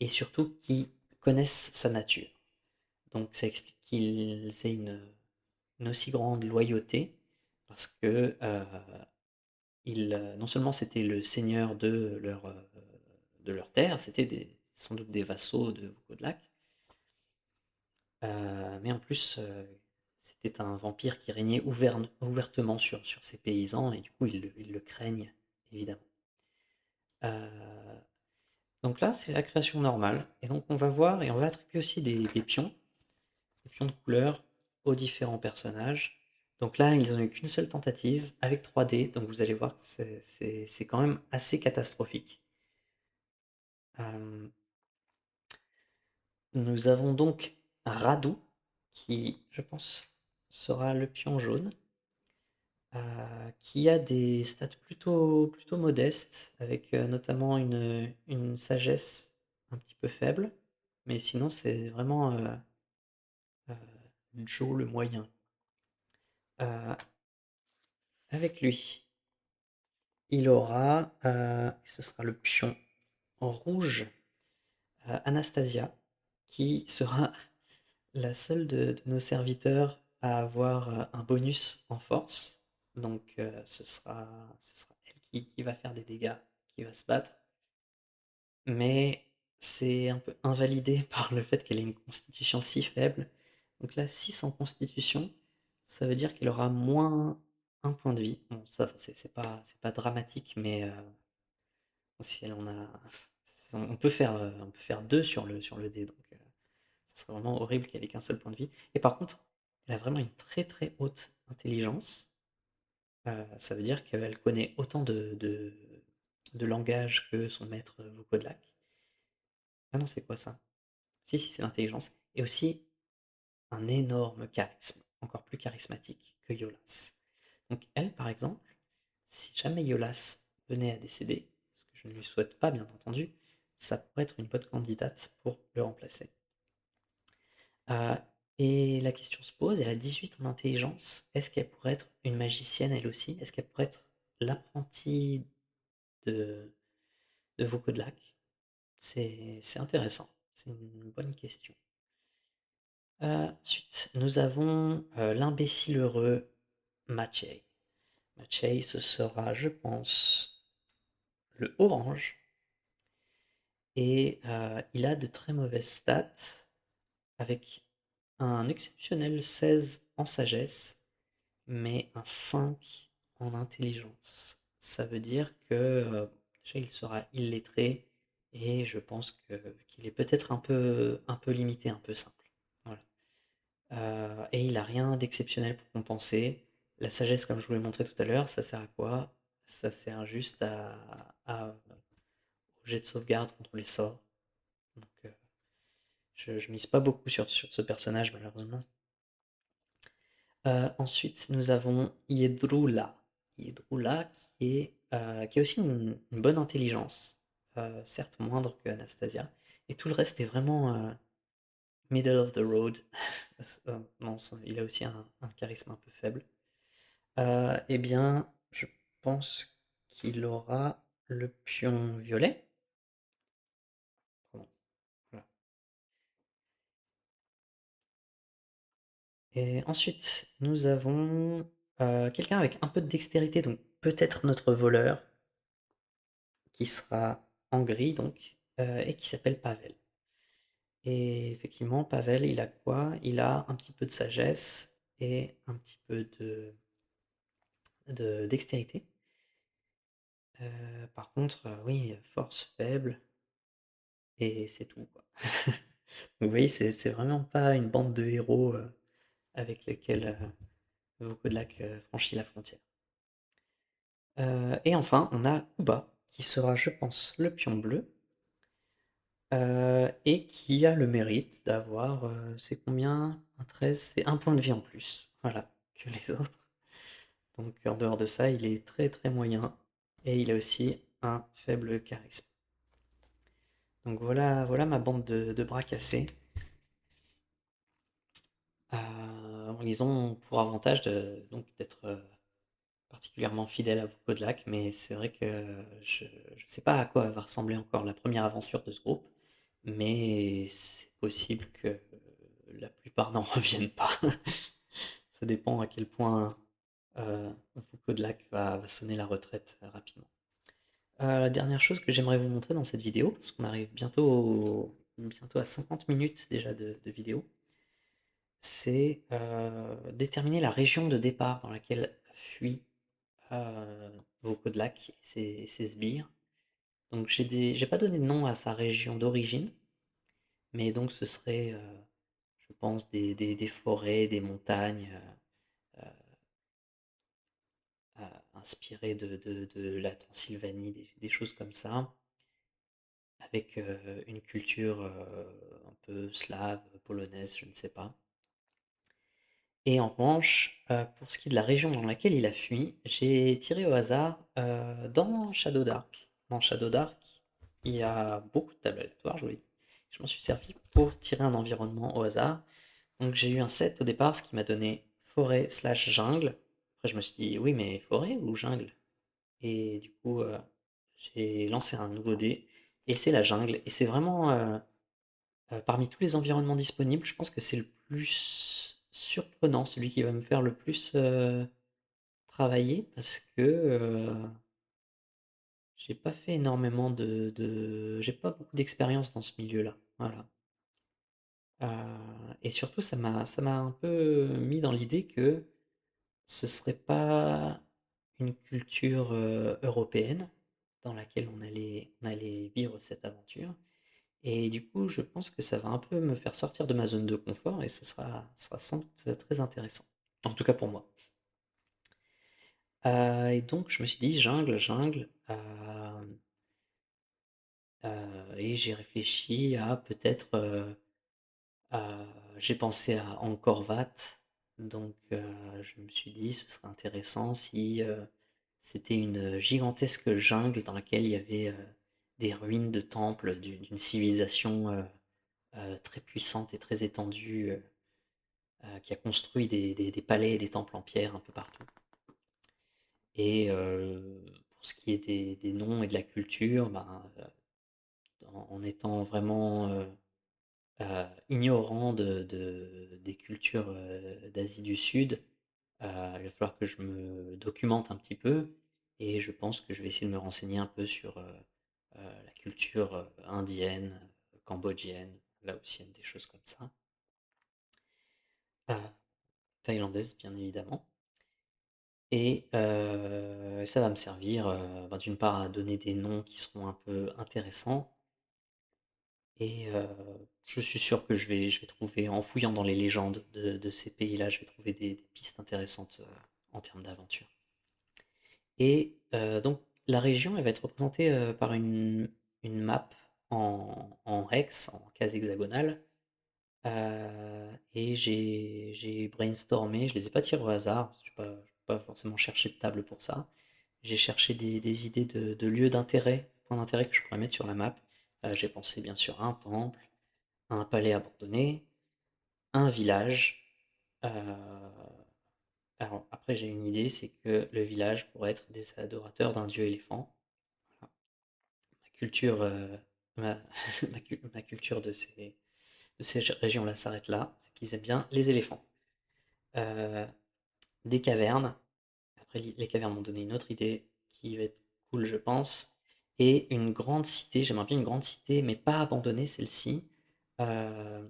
et surtout qui connaissent sa nature. Donc ça explique qu'ils aient une aussi grande loyauté parce que non seulement c'était le seigneur de leur terre, c'était sans doute des vassaux de Vodlak, mais en plus, c'était un vampire qui régnait ouvertement sur ses paysans et du coup ils le craignent évidemment. Heu, donc là, c'est la création normale et donc on va voir et on va attribuer aussi des pions de couleur aux différents personnages. Donc là, ils ont eu qu'une seule tentative avec 3D, donc vous allez voir que c'est quand même assez catastrophique. Hem, nous avons donc Radu qui, je pense, sera le pion jaune. Qui a des stats plutôt modestes, avec notamment une sagesse un petit peu faible, mais sinon c'est vraiment euh, Joe le moyen. Euh, avec lui. il aura, ce sera le pion rouge, Anastasia, qui sera la seule de nos serviteurs à avoir un bonus en force. Donc ce sera elle qui va faire des dégâts, qui va se battre. Mais c'est un peu invalidé par le fait qu'elle ait une constitution si faible. Donc là, 6 en constitution, ça veut dire qu'elle aura moins un point de vie. Bon, ça, c'est pas dramatique, mais si elle en a. On peut faire 2 sur le dé, donc ce serait vraiment horrible qu'elle ait qu'un seul point de vie. Et par contre, elle a vraiment une très très haute intelligence. Ça veut dire qu'elle connaît autant de langages que son maître Vukodlak. Ah non, c'est quoi ça? Si, si, c'est l'intelligence. Et aussi un énorme charisme, encore plus charismatique que Yolas. Donc elle, par exemple, si jamais Yolas venait à décéder, ce que je ne lui souhaite pas bien entendu, ça pourrait être une bonne candidate pour le remplacer. Euh, et la question se pose, elle a 18 en intelligence, est-ce qu'elle pourrait être une magicienne elle aussi? Est-ce qu'elle pourrait être l'apprentie de, de Vauquelin? C'est intéressant, c'est une bonne question. Ensuite, nous avons l'imbécile heureux Matchei. Matchei, ce sera, je pense, le orange. Et il a de très mauvaises stats, avec un exceptionnel 16 en sagesse, mais un 5 en intelligence. Ça veut dire que déjà il sera illettré, et je pense qu'il est peut-être un peu limité, un peu simple. Voilà. Et il a rien d'exceptionnel pour compenser. La sagesse, comme je vous l'ai montré tout à l'heure, ça sert à quoi? Ça sert juste au jet de sauvegarde contre les sorts. Donc je mise pas beaucoup sur ce personnage, malheureusement. Ensuite, nous avons Yedrula. Yedrula qui a aussi une bonne intelligence, certes moindre que Anastasia, et tout le reste est vraiment middle of the road. Non, il a aussi un charisme un peu faible. Eh bien, je pense qu'il aura le pion violet. Pardon, voilà. Et ensuite, nous avons quelqu'un avec un peu de dextérité, donc peut-être notre voleur, qui sera en gris, donc, et qui s'appelle Pavel. Et effectivement, Pavel, il a quoi? Il a un petit peu de sagesse et un petit peu de dextérité. Par contre, oui, force faible, et c'est tout, quoi. Donc vous voyez, c'est vraiment pas une bande de héros avec lesquels Vauquelin franchit la frontière. Et enfin, on a Kuba, qui sera, je pense, le pion bleu, et qui a le mérite d'avoir, c'est combien? Un 13, c'est un point de vie en plus, voilà, que les autres. Donc en dehors de ça, il est très très moyen, et il a aussi un faible charisme. Donc voilà ma bande de bras cassés. Ils ont pour avantage donc d'être particulièrement fidèles à Vauquelin, mais c'est vrai que je ne sais pas à quoi va ressembler encore la première aventure de ce groupe, mais c'est possible que la plupart n'en reviennent pas. Ça dépend à quel point Vauquelin va sonner la retraite rapidement. La dernière chose que j'aimerais vous montrer dans cette vidéo, parce qu'on arrive bientôt à 50 minutes déjà de vidéo, c'est déterminer la région de départ dans laquelle fuit Vauquelin et ses sbires. Donc j'ai pas donné de nom à sa région d'origine, mais donc ce serait, je pense, des forêts, des montagnes inspirées de la Transylvanie, des choses comme ça, avec une culture un peu slave, polonaise, je ne sais pas. Et en revanche, pour ce qui est de la région dans laquelle il a fui, j'ai tiré au hasard dans Shadow Dark. Dans Shadow Dark, il y a beaucoup de tables aléatoires, je vous l'ai dit. Je m'en suis servi pour tirer un environnement au hasard. Donc j'ai eu un set au départ, ce qui m'a donné forêt/jungle. Après je me suis dit, oui mais forêt ou jungle? et du coup, j'ai lancé un nouveau dé et c'est la jungle et c'est vraiment, parmi tous les environnements disponibles, je pense que c'est le plus surprenant, celui qui va me faire le plus, travailler parce que, j'ai pas fait énormément j'ai pas beaucoup d'expérience dans ce milieu-là, voilà. Heu et surtout ça m'a un peu mis dans l'idée que ce serait pas une culture, européenne dans laquelle on allait vivre cette aventure et du coup, je pense que ça va un peu me faire sortir de ma zone de confort et ce sera sans doute très intéressant. En tout cas pour moi. Et donc je me suis dit: «Jungle, jungle», et j'ai réfléchi à peut-être, j'ai pensé à Angkor Wat, donc je me suis dit: «Ce serait intéressant si, c'était une gigantesque jungle dans laquelle il y avait, des ruines de temples d'une civilisation, très puissante et très étendue, qui a construit des palais et des temples en pierre un peu partout. Et pour ce qui est des noms et de la culture, ben, en étant vraiment, ignorant des cultures, d'Asie du Sud, il va falloir que je me documente un petit peu et je pense que je vais essayer de me renseigner un peu sur, la culture, indienne, cambodgienne, laotienne, des choses comme ça. Heu, Thaïlandaise, bien évidemment. Et ça va me servir, bah, d'une part à donner des noms qui seront un peu intéressants et je suis sûr que je vais trouver en fouillant dans les légendes de ces pays-là, je vais trouver des pistes intéressantes, en termes d'aventure. Et donc la région, elle va être représentée, par une map en hex, en case hexagonale, et j'ai brainstormé, je les ai pas tirés au hasard, j'ai pas forcément cherché de table pour ça. J'ai cherché des idées de lieux d'intérêt, points d'intérêt que je pourrais mettre sur la map. J'ai pensé bien sûr à un temple, à un palais abandonné, un village. Euh, alors après j'ai une idée, c'est que le village pourrait être des adorateurs d'un dieu éléphant. Voilà. Ma culture, ma, ma culture de ces régions-là s'arrête là, c'est qu'ils aiment bien les éléphants. Euh, des cavernes. Après, les cavernes m'ont donné une autre idée qui va être cool, je pense. Et une grande cité, j'aimerais bien une grande cité, mais pas abandonnée celle-ci, euh,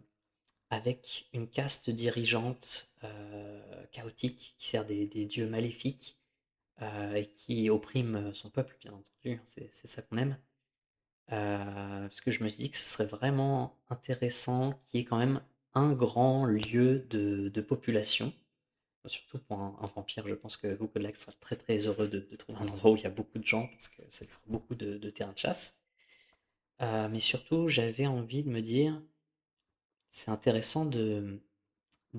avec une caste dirigeante chaotique qui sert des dieux maléfiques et qui opprime son peuple, bien entendu. C'est ça qu'on aime. Parce que je me suis dit que ce serait vraiment intéressant qu'il y ait quand même un grand lieu de population. Surtout pour un vampire, je pense que Google sera très très heureux de trouver un endroit où il y a beaucoup de gens parce que ça lui fera beaucoup de terrains de chasse. Mais surtout, j'avais envie de me dire, c'est intéressant de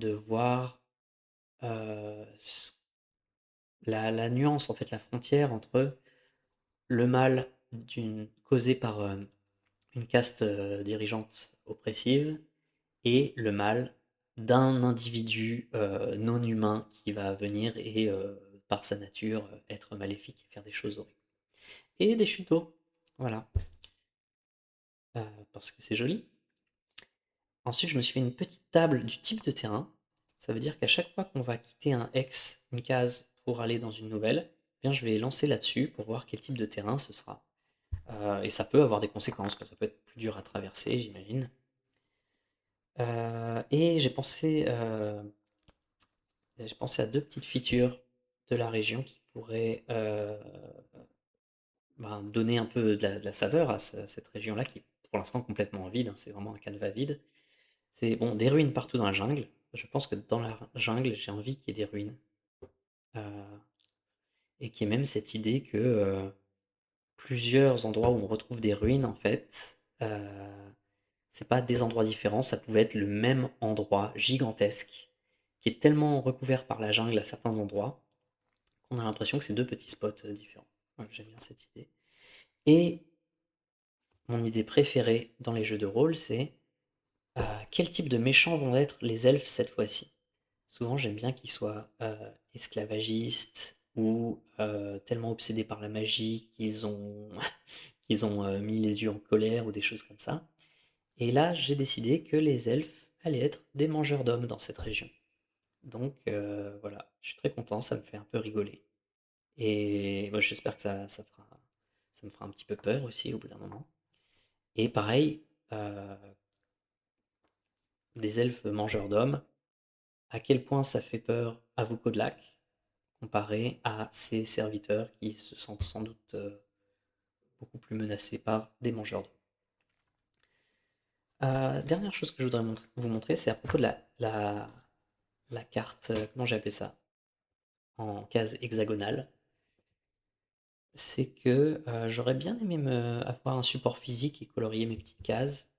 voir la nuance, en fait, la frontière entre le mal causé par une caste dirigeante oppressive et le mal d'un individu non humain qui va venir et par sa nature être maléfique et faire des choses horribles. Et des chutes d'eau, voilà, parce que c'est joli. Ensuite, je me suis fait une petite table du type de terrain. Ça veut dire qu'à chaque fois qu'on va quitter un hex, une case, pour aller dans une nouvelle, eh bien, je vais lancer là-dessus pour voir quel type de terrain ce sera. Et ça peut avoir des conséquences, quoi. Ça peut être plus dur à traverser, j'imagine. Et j'ai pensé à deux petites features de la région qui pourraient ben, donner un peu de la saveur à cette région-là qui est pour l'instant complètement vide, hein, c'est vraiment un canevas vide. C'est bon, des ruines partout dans la jungle. Je pense que dans la jungle, j'ai envie qu'il y ait des ruines. Euh, et qu'il y ait même cette idée que plusieurs endroits où on retrouve des ruines, en fait, c'est pas des endroits différents, ça pouvait être le même endroit gigantesque qui est tellement recouvert par la jungle à certains endroits qu'on a l'impression que c'est deux petits spots différents. Ouais, j'aime bien cette idée. Et mon idée préférée dans les jeux de rôle, c'est quel type de méchants vont être les elfes cette fois-ci. Souvent, j'aime bien qu'ils soient esclavagistes, ou tellement obsédés par la magie qu'ils ont, qu'ils ont mis les yeux en colère ou des choses comme ça. Et là, j'ai décidé que les elfes allaient être des mangeurs d'hommes dans cette région. Donc voilà, je suis très content, ça me fait un peu rigoler. Et moi, j'espère que ça me fera un petit peu peur aussi au bout d'un moment. Et pareil, des elfes mangeurs d'hommes, à quel point ça fait peur à Vukodlak comparé à ses serviteurs qui se sentent sans doute beaucoup plus menacés par des mangeurs d'hommes. Dernière chose que je voudrais vous montrer, c'est à propos de la carte, comment j'ai appelé ça, en case hexagonale. C'est que j'aurais bien aimé avoir un support physique et colorier mes petites cases,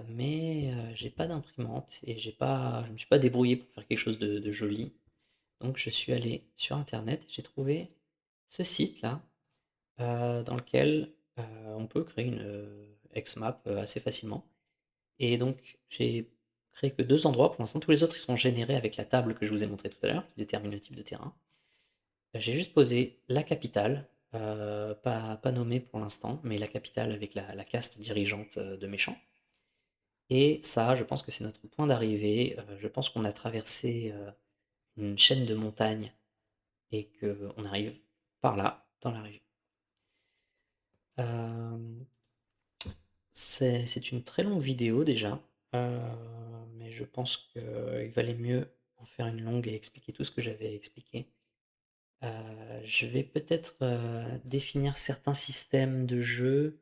mais j'ai pas d'imprimante et je me suis pas débrouillé pour faire quelque chose de joli. Donc je suis allé sur internet et j'ai trouvé ce site-là, dans lequel on peut créer une XMAP assez facilement. Et donc j'ai créé que deux endroits pour l'instant, tous les autres ils sont générés avec la table que je vous ai montré tout à l'heure, qui détermine le type de terrain. J'ai juste posé la capitale, pas nommée pour l'instant, mais la capitale avec la caste dirigeante de méchants. Et ça, je pense que c'est notre point d'arrivée. Je pense qu'on a traversé une chaîne de montagnes et qu'on arrive par là, dans la région. Euh, c'est une très longue vidéo déjà, mais je pense qu'il valait mieux en faire une longue et expliquer tout ce que j'avais expliqué. Je vais peut-être définir certains systèmes de jeu,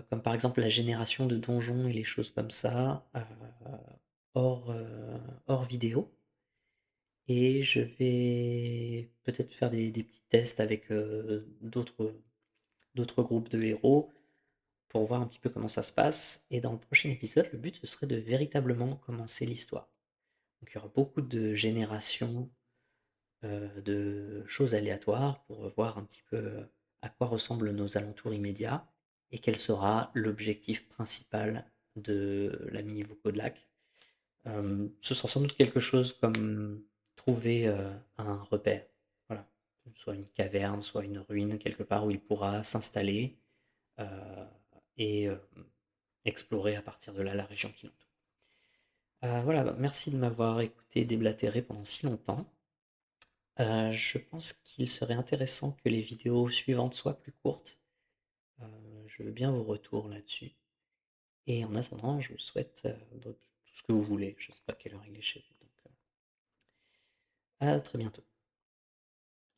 comme par exemple la génération de donjons et les choses comme ça, hors vidéo. Et je vais peut-être faire des petits tests avec d'autres groupes de héros pour voir un petit peu comment ça se passe. Et dans le prochain épisode, le but ce serait de véritablement commencer l'histoire. Donc il y aura beaucoup de générations de choses aléatoires pour voir un petit peu à quoi ressemblent nos alentours immédiats et quel sera l'objectif principal de l'ami Vukodlak. Ce sera sans doute quelque chose comme trouver un repère, voilà. Soit une caverne, soit une ruine quelque part où il pourra s'installer euh, et explorer à partir de là la région qui l'entoure. Voilà, bah, merci de m'avoir écouté déblatérer pendant si longtemps. Je pense qu'il serait intéressant que les vidéos suivantes soient plus courtes. Je veux bien vos retours là-dessus. Et en attendant, je vous souhaite tout ce que vous voulez. Je ne sais pas quelle heure il est chez vous. Donc, à très bientôt.